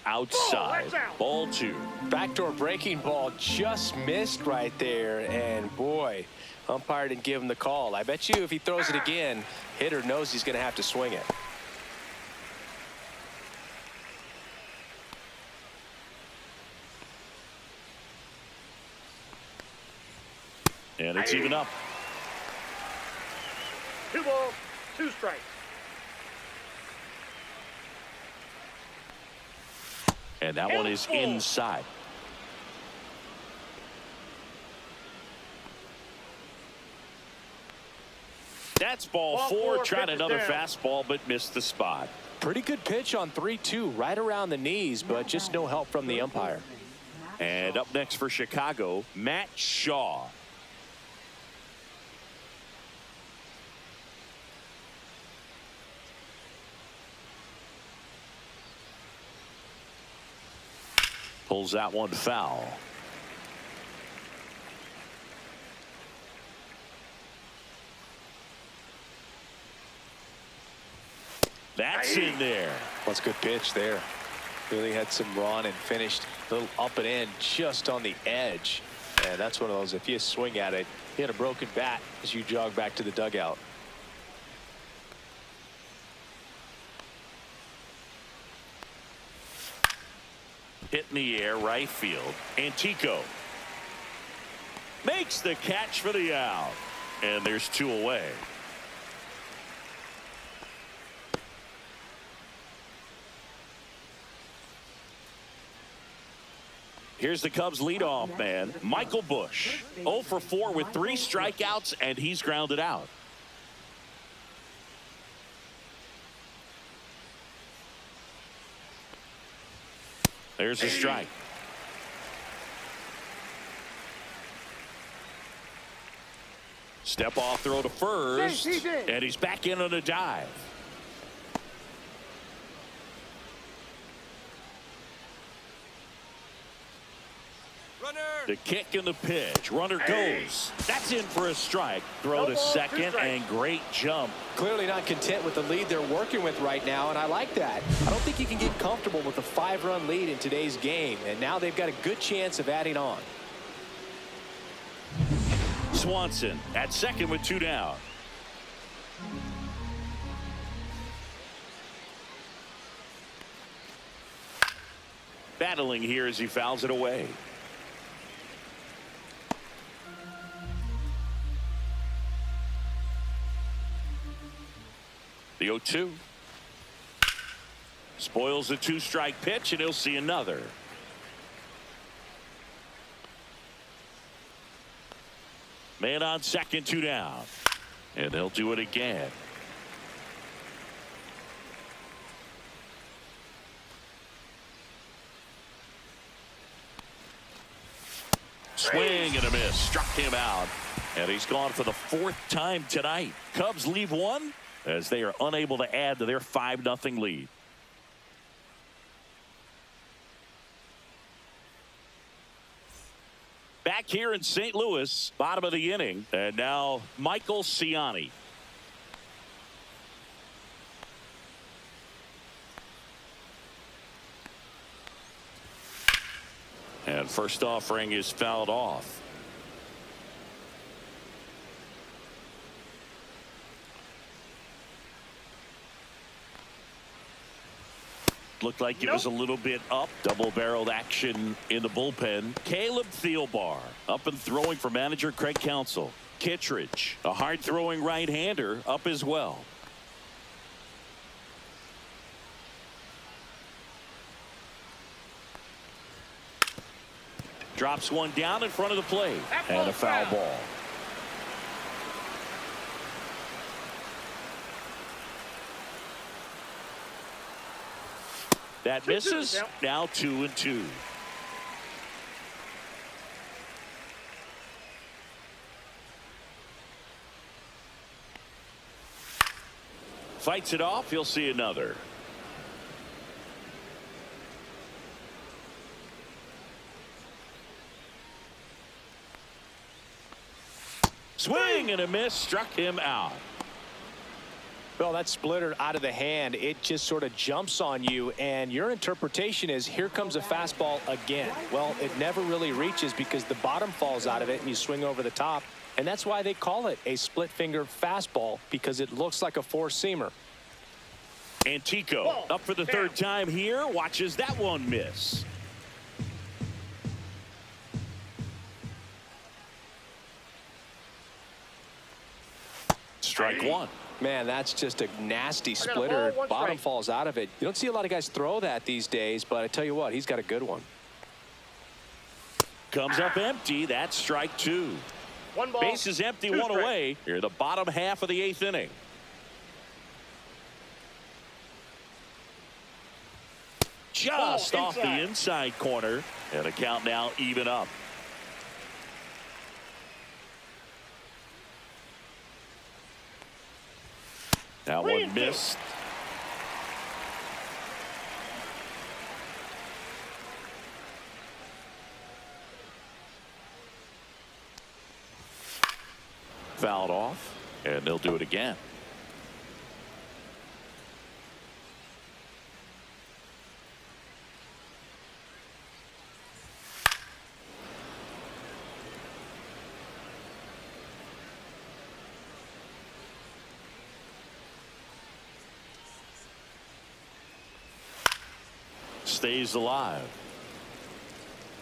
Outside. that's out. Ball two. Backdoor breaking ball just missed right there, and boy, umpire didn't give him the call. I bet you if he throws it again, hitter knows he's going to have to swing it. And it's even up. 2 balls, 2 strikes. And that one is inside. That's ball four. Tried pitches another down. fastball, but missed the spot. Pretty good pitch on 3-2, right around the knees, but just no help from the umpire. And up next for Chicago, Matt Shaw. Pulls that one foul. That's in there. That's a good pitch there. Really had some run and finished a little up and in just on the edge. And that's one of those, if you swing at it, you hit a broken bat as you jog back to the dugout. Hit in the air, right field. Antico makes the catch for the out. And there's 2 away. Here's the Cubs leadoff man, Michael Busch. 0 for 4 with 3 strikeouts, and he's grounded out. There's a strike. Step off throw to first, and he's back in on a dive. The kick and the pitch. Runner goes. That's in for a strike. Throw to second, and great jump. Clearly not content with the lead they're working with right now, and I like that. I don't think you can get comfortable with a 5-run lead in today's game, and now they've got a good chance of adding on. Swanson at second with 2 down. Battling here as he fouls it away. The 0-2. Spoils the 2-strike pitch, and he'll see another. Man on second, 2 down. And they'll do it again. Swing and a miss. Struck him out. And he's gone for the 4th time tonight. Cubs leave one as they are unable to add to their 5-0 lead. Back here in St. Louis, bottom of the inning, and now Michael Siani. And first offering is fouled off. Looked like it was a little bit up. Double-barreled action in the bullpen. Caleb Thielbar up and throwing for manager Craig Counsell. Kittredge, a hard-throwing right-hander, up as well. Drops one down in front of the plate. And a foul ball. That misses. Now 2-2. Fights it off. He'll see another. Swing and a miss. Struck him out. Well, that splitter out of the hand, it just sort of jumps on you, and your interpretation is, here comes a fastball again. Well, it never really reaches because the bottom falls out of it and you swing over the top, and that's why they call it a split finger fastball, because it looks like a four-seamer. Antico up for the third time here. Watches that one miss. Strike one. Man, that's just a nasty splitter. Bottom falls out of it. You don't see a lot of guys throw that these days, but I tell you what, he's got a good one. Comes up empty. That's strike two. One ball. Base is empty, one away. Here, the bottom half of the eighth inning. Just off the inside corner. And a count now even up. That one missed. Fouled off, and they'll do it again. Stays alive.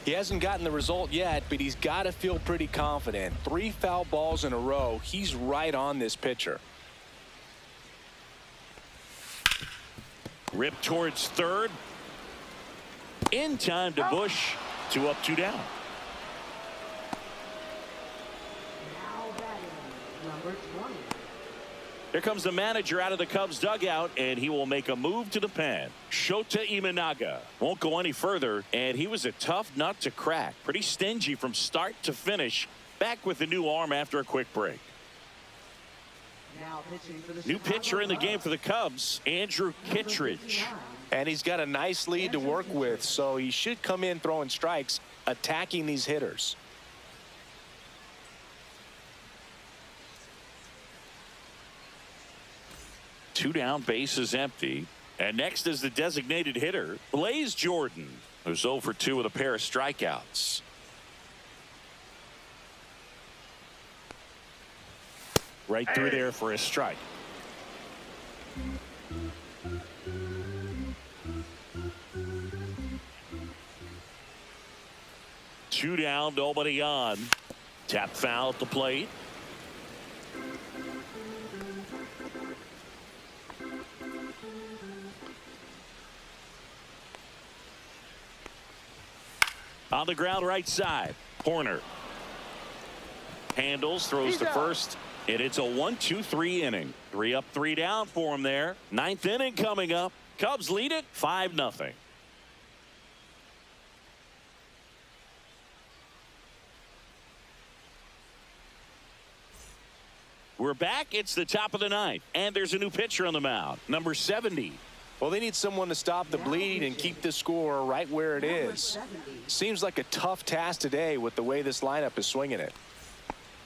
He hasn't gotten the result yet, but he's got to feel pretty confident. 3 foul balls in a row. He's right on this pitcher. Rip towards third. In time to Bush. 2 up, 2 down. Now batting, number 20. Here comes the manager out of the Cubs dugout, and he will make a move to the pen. Shota Imanaga won't go any further, and he was a tough nut to crack. Pretty stingy from start to finish. Back with the new arm after a quick break. Now pitching for the New pitcher in the game for the Cubs, Andrew Kittredge. And he's got a nice lead to work with, so he should come in throwing strikes, attacking these hitters. Two down, base is empty. And next is the designated hitter, Blaze Jordan, who's 0 for 2 with a pair of strikeouts. Right through there for a strike. Two down, nobody on. Tap foul at the plate. On the ground, right side. Horner handles, throws to first, and it's a 1-2-3 inning. 3 up, 3 down for him there. 9th inning coming up. Cubs lead it 5-0. We're back. It's the top of the 9th, and there's a new pitcher on the mound, number 70. Well, they need someone to stop the bleed and keep the score right where it is. Seems like a tough task today with the way this lineup is swinging it.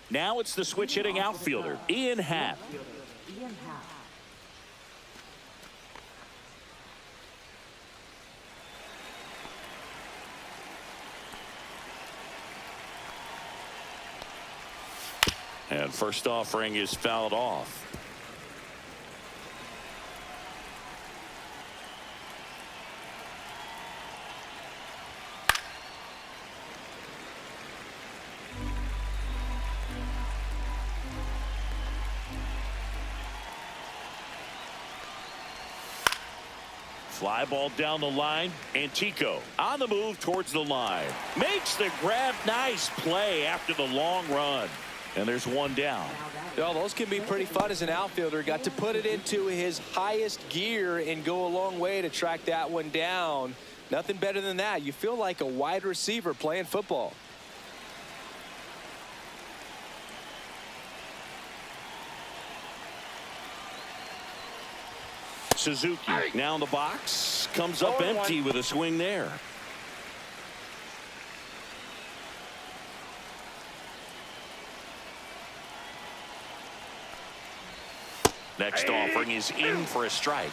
Now it's the switch hitting outfielder, Ian Happ. And first offering is fouled off. Fly ball down the line. Antico on the move towards the line. Makes the grab. Nice play after the long run. And there's one down. Well, those can be pretty fun as an outfielder. Got to put it into his highest gear and go a long way to track that one down. Nothing better than that. You feel like a wide receiver playing football. Suzuki now in the box. Comes up empty with a swing there. Next offering is in for a strike.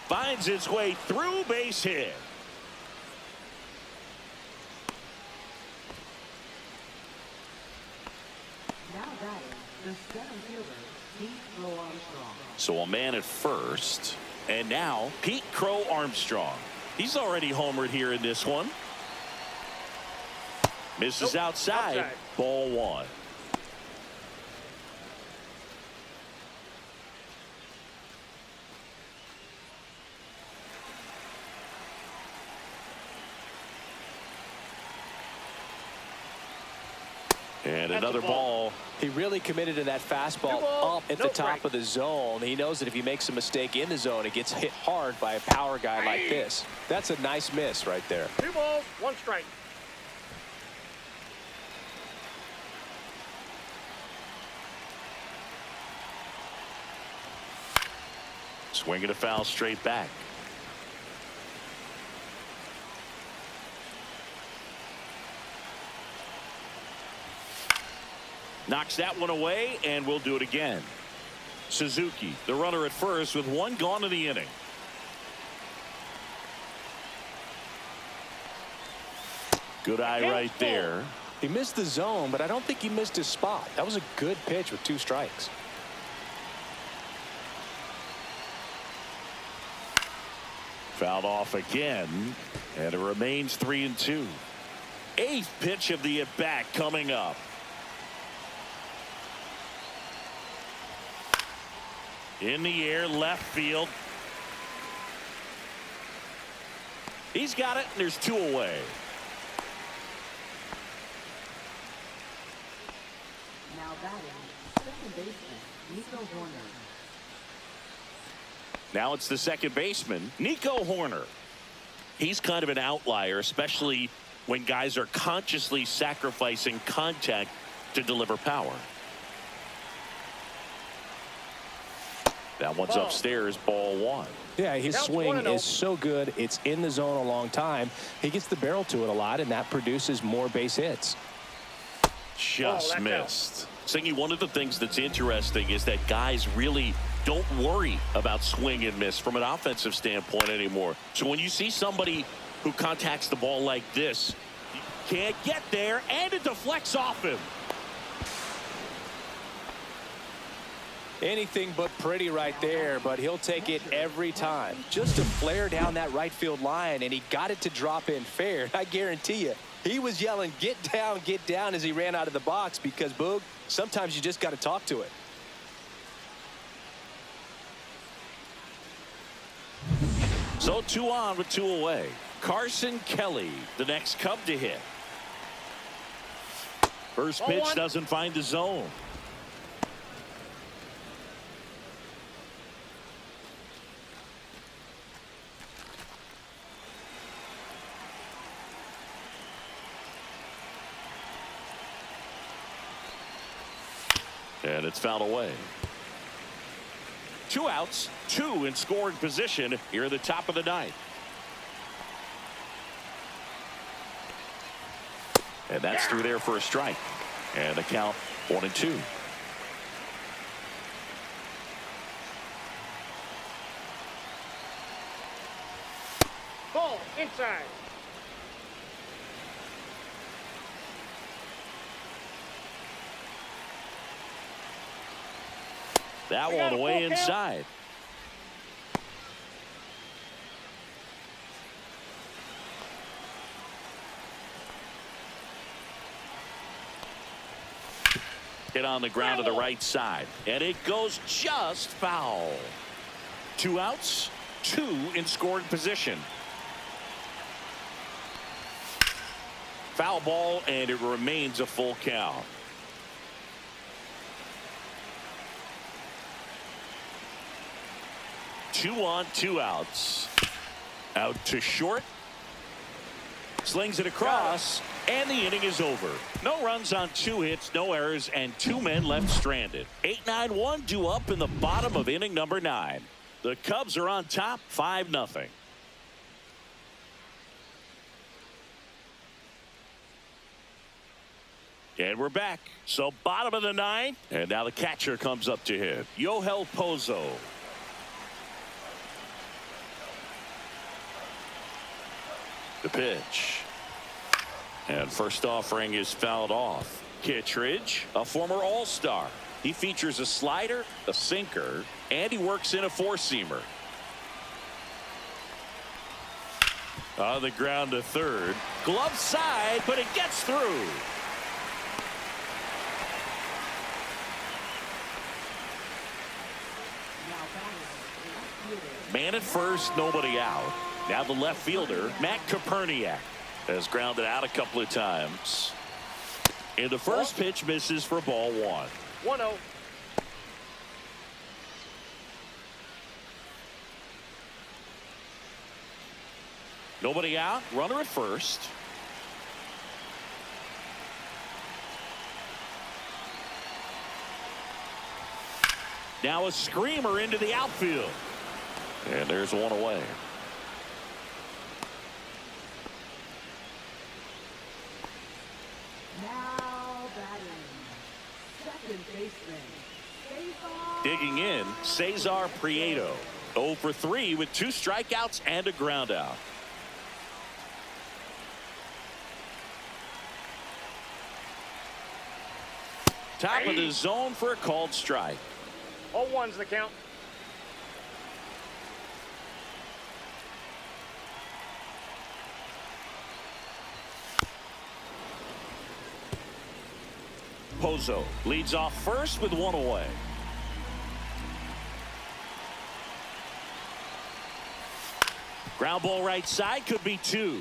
Finds its way through, base hit. Now batting, the center fielder, Pete Crow Armstrong. So a man at first. And now Pete Crow Armstrong. He's already homered here in this one. Misses outside. Ball one. And another ball. He really committed to that fastball up at the top of the zone. He knows that if he makes a mistake in the zone, it gets hit hard by a power guy like this. That's a nice miss right there. 2 balls, 1 strike. Swinging a foul straight back. Knocks that one away, and we'll do it again. Suzuki, the runner at first, with one gone in the inning. Good eye right there. He missed the zone, but I don't think he missed his spot. That was a good pitch with 2 strikes. Fouled off again, and it remains 3-2. 8th pitch of the at-bat coming up. In the air, left field. He's got it, and there's 2 away. Now batting, second baseman, Nico Horner. Now it's the second baseman, Nico Horner. He's kind of an outlier, especially when guys are consciously sacrificing contact to deliver power. That one's upstairs, ball one. Yeah, his swing is so good. It's in the zone a long time. He gets the barrel to it a lot, and that produces more base hits. Just missed. Singy, one of the things that's interesting is that guys really don't worry about swing and miss from an offensive standpoint anymore. So when you see somebody who contacts the ball like this, you can't get there, and it deflects off him. Anything but pretty right there, but he'll take it every time. Just a flare down that right field line, and he got it to drop in fair. I guarantee you, he was yelling, get down, as he ran out of the box, because, Boog, sometimes you just got to talk to it. So 2 on with 2 away. Carson Kelly, the next Cub to hit. First pitch doesn't find the zone. And it's fouled away. 2 outs, 2 in scoring position here at the top of the 9th. And that's through there for a strike. And the count 1-2. Ball inside. That one way inside. Hit on the ground to the right side, and it goes just foul. 2 outs, 2 in scoring position. Foul ball, and it remains a full count. Two on, 2 outs. Out to short. Slings it across, and the inning is over. No runs on 2 hits, no errors, and 2 men left stranded. 8-9-1 due up in the bottom of inning number 9. The Cubs are on top, 5-0. And we're back. So bottom of the 9th, and now the catcher comes up to hit. Yohel Pozo. The pitch. And first offering is fouled off. Kittredge, a former All-Star. He features a slider, a sinker, and he works in a 4-seamer. On the ground to third. Glove side, but it gets through. Man at first, nobody out. Now the left fielder, Matt Koperniak, has grounded out a couple of times. And the first pitch misses for ball 1. 1-0. Nobody out, runner at first. Now a screamer into the outfield. And there's one away. Now batting, second baseman, Cesar. Digging in, Cesar Prieto. 0 for 3 with 2 strikeouts and a ground out. Top of the zone for a called strike. 0-1's the count. Pozo leads off first with 1 away. Ground ball right side, could be 2.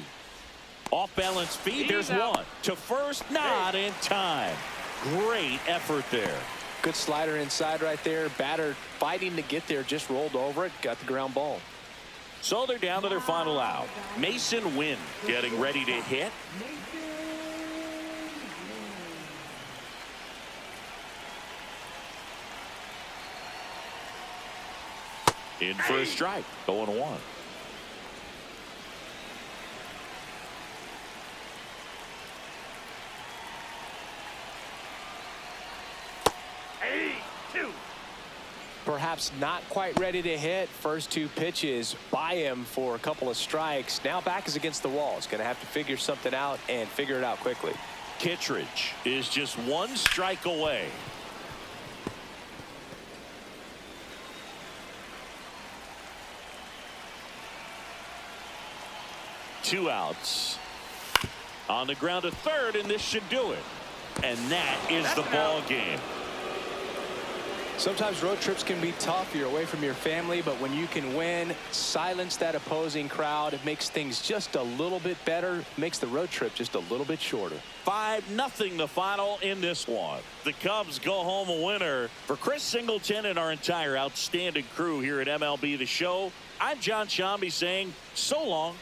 Off balance speed, there's 1. To first, not in time. Great effort there. Good slider inside right there. Batter fighting to get there, just rolled over it, got the ground ball. So they're down to their final out. Mason Wynn getting ready to hit. In for a strike, 0-1. Perhaps not quite ready to hit. First 2 pitches by him for a couple of strikes. Now back is against the wall. He's going to have to figure something out and figure it out quickly. Kittredge is just 1 strike away. Two outs. On the ground to third, and this should do it. And that is the ball game. Sometimes road trips can be tough. You're away from your family, but when you can win, silence that opposing crowd, it makes things just a little bit better, makes the road trip just a little bit shorter. 5-0 the final in this one. The Cubs go home a winner. For Chris Singleton and our entire outstanding crew here at MLB The Show, I'm John Shambi saying so long.